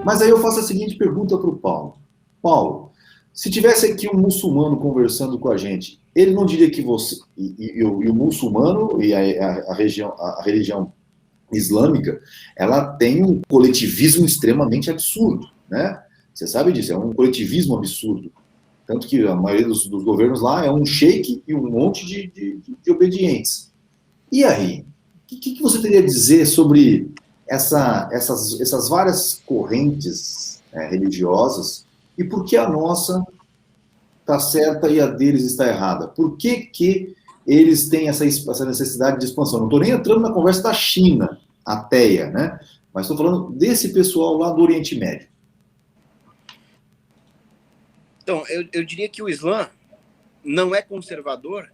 Mas aí eu faço a seguinte pergunta para o Paulo. Paulo, se tivesse aqui um muçulmano conversando com a gente, ele não diria que você... E o muçulmano e a religião islâmica, ela tem um coletivismo extremamente absurdo, né? Você sabe disso, é um coletivismo absurdo. Tanto que a maioria dos governos lá é um sheik e um monte de obedientes. E aí? O que você teria a dizer sobre essas várias correntes religiosas e por que a nossa está certa e a deles está errada? Por que eles têm essa necessidade de expansão? Não estou nem entrando na conversa da China, ateia, né? Mas estou falando desse pessoal lá do Oriente Médio. Então, eu diria que o Islã não é conservador,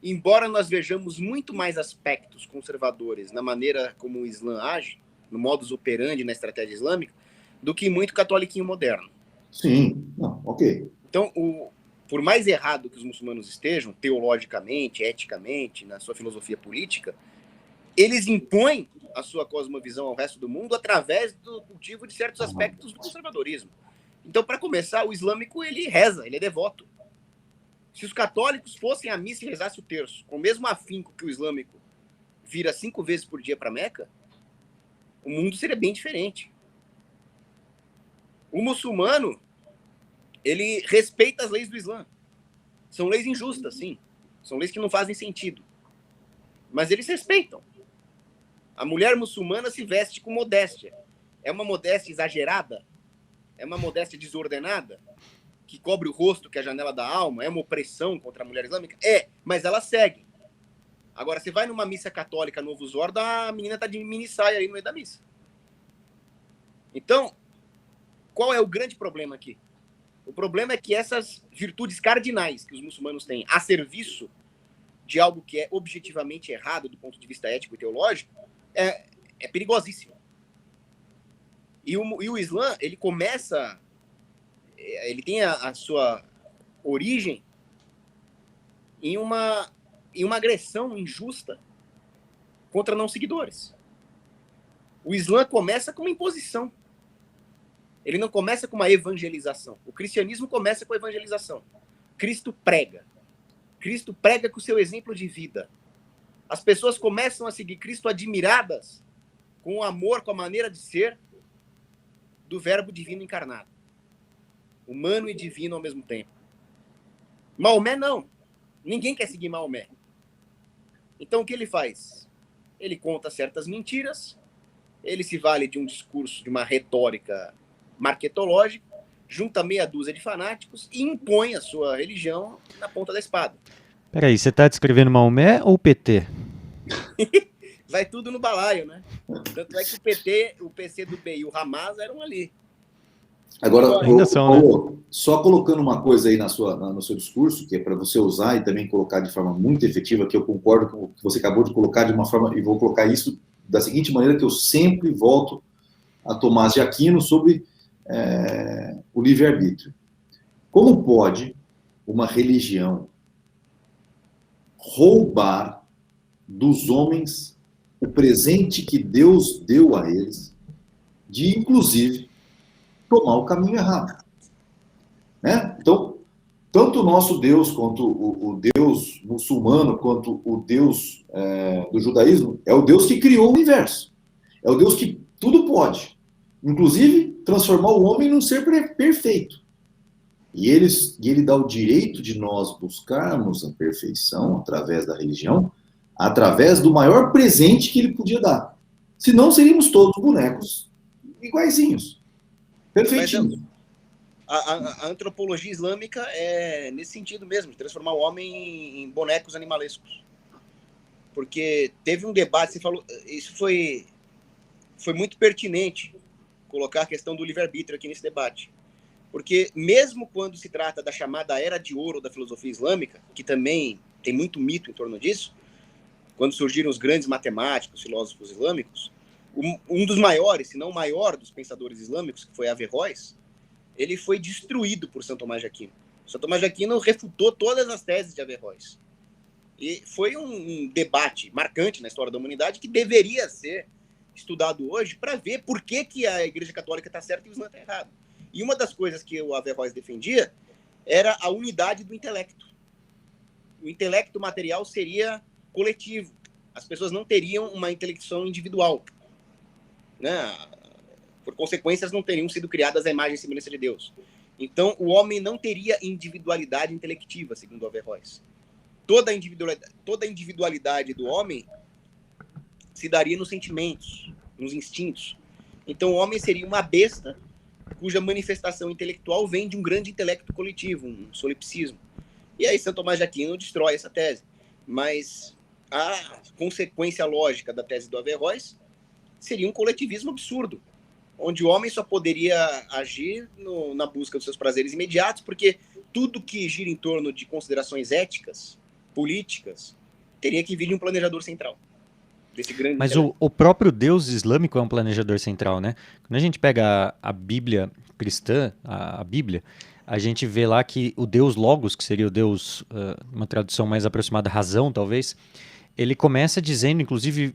embora nós vejamos muito mais aspectos conservadores na maneira como o Islã age, no modus operandi, na estratégia islâmica, do que muito catoliquinho moderno. Sim, não, ok. Então, por mais errado que os muçulmanos estejam, teologicamente, eticamente, na sua filosofia política, eles impõem a sua cosmovisão ao resto do mundo através do cultivo de certos aspectos do conservadorismo. Então, para começar, o islâmico, ele reza, ele é devoto. Se os católicos fossem à missa e rezassem o terço, com o mesmo afinco que o islâmico vira 5 vezes por dia para Meca, o mundo seria bem diferente. O muçulmano, ele respeita as leis do Islã. São leis injustas, sim. São leis que não fazem sentido. Mas eles respeitam. A mulher muçulmana se veste com modéstia. É uma modéstia exagerada? É uma modéstia desordenada? Que cobre o rosto, que é a janela da alma? É uma opressão contra a mulher islâmica? É, mas ela segue. Agora, você vai numa missa católica no Novus Ordo, a menina tá de mini saia aí no meio da missa. Então, qual é o grande problema aqui? O problema é que essas virtudes cardinais que os muçulmanos têm a serviço de algo que é objetivamente errado do ponto de vista ético e teológico é perigosíssimo. E o Islã, ele começa... Ele tem a sua origem em uma agressão injusta contra não seguidores. O Islã começa com uma imposição. Ele não começa com uma evangelização. O cristianismo começa com a evangelização. Cristo prega. Cristo prega com o seu exemplo de vida. As pessoas começam a seguir Cristo admiradas com o amor, com a maneira de ser do verbo divino encarnado. Humano e divino ao mesmo tempo. Maomé não. Ninguém quer seguir Maomé. Então o que ele faz? Ele conta certas mentiras, ele se vale de um discurso, de uma retórica marketológica, junta meia dúzia de fanáticos e impõe a sua religião na ponta da espada. Peraí, você está descrevendo Maomé ou o PT? Vai tudo no balaio, né? Tanto é que o PT, o PCdoB e o Hamas eram ali. Agora, ainda são, Paulo, né? Só colocando uma coisa aí no seu discurso, que é para você usar e também colocar de forma muito efetiva, que eu concordo com o que você acabou de colocar de uma forma, e vou colocar isso da seguinte maneira, que eu sempre volto a Tomás de Aquino sobre o livre-arbítrio. Como pode uma religião roubar dos homens o presente que Deus deu a eles, de, inclusive, tomar o caminho errado? Né? Então, tanto o nosso Deus, quanto o Deus muçulmano, quanto o Deus do judaísmo, é o Deus que criou o universo. É o Deus que tudo pode. Inclusive, transformar o homem num ser perfeito. E ele dá o direito de nós buscarmos a perfeição através da religião, através do maior presente que ele podia dar. Senão, seríamos todos bonecos iguaizinhos. Perfeitinhos. A antropologia islâmica é nesse sentido mesmo, de transformar o homem em bonecos animalescos. Porque teve um debate, você falou, isso foi muito pertinente, colocar a questão do livre-arbítrio aqui nesse debate. Porque mesmo quando se trata da chamada Era de Ouro da filosofia islâmica, que também tem muito mito em torno disso, quando surgiram os grandes matemáticos, filósofos islâmicos, um dos maiores, se não o maior dos pensadores islâmicos, que foi Averroes, ele foi destruído por Santo Tomás de Aquino. Santo Tomás de Aquino refutou todas as teses de Averroes. E foi um debate marcante na história da humanidade que deveria ser estudado hoje para ver por que a Igreja Católica está certa e o Islã está errado. E uma das coisas que o Averroes defendia era a unidade do intelecto. O intelecto material seria coletivo. As pessoas não teriam uma intelecção individual, né? Por consequência, não teriam sido criadas à imagem e semelhança de Deus. Então, o homem não teria individualidade intelectiva, segundo Averroes. Toda a individualidade do homem se daria nos sentimentos, nos instintos. Então, o homem seria uma besta cuja manifestação intelectual vem de um grande intelecto coletivo, um solipsismo. E aí, Santo Tomás de Aquino destrói essa tese. Mas a consequência lógica da tese do Averroes seria um coletivismo absurdo, onde o homem só poderia agir na busca dos seus prazeres imediatos, porque tudo que gira em torno de considerações éticas, políticas, teria que vir de um planejador central. Desse grande Mas o próprio Deus islâmico é um planejador central, né? Quando a gente pega a Bíblia cristã, a Bíblia, a gente vê lá que o Deus Logos, que seria o Deus, uma tradução mais aproximada, razão, talvez, ele começa dizendo, inclusive,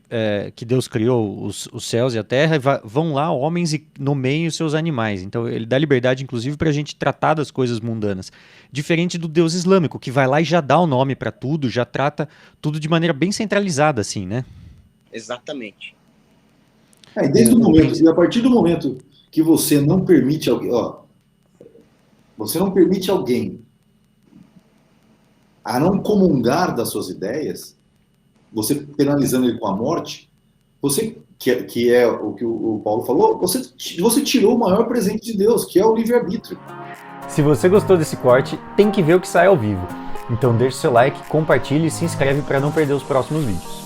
que Deus criou os céus e a terra, e vão lá homens e nomeiem os seus animais. Então, ele dá liberdade, inclusive, para a gente tratar das coisas mundanas. Diferente do Deus islâmico, que vai lá e já dá o nome para tudo, já trata tudo de maneira bem centralizada, assim, né? Exatamente. Desde o momento, e a partir do momento que você não permite alguém, você não permite alguém a não comungar das suas ideias, você penalizando ele com a morte, você, que é o que o Paulo falou, você tirou o maior presente de Deus, que é o livre-arbítrio. Se você gostou desse corte, tem que ver o que sai ao vivo. Então deixe seu like, compartilhe e se inscreve para não perder os próximos vídeos.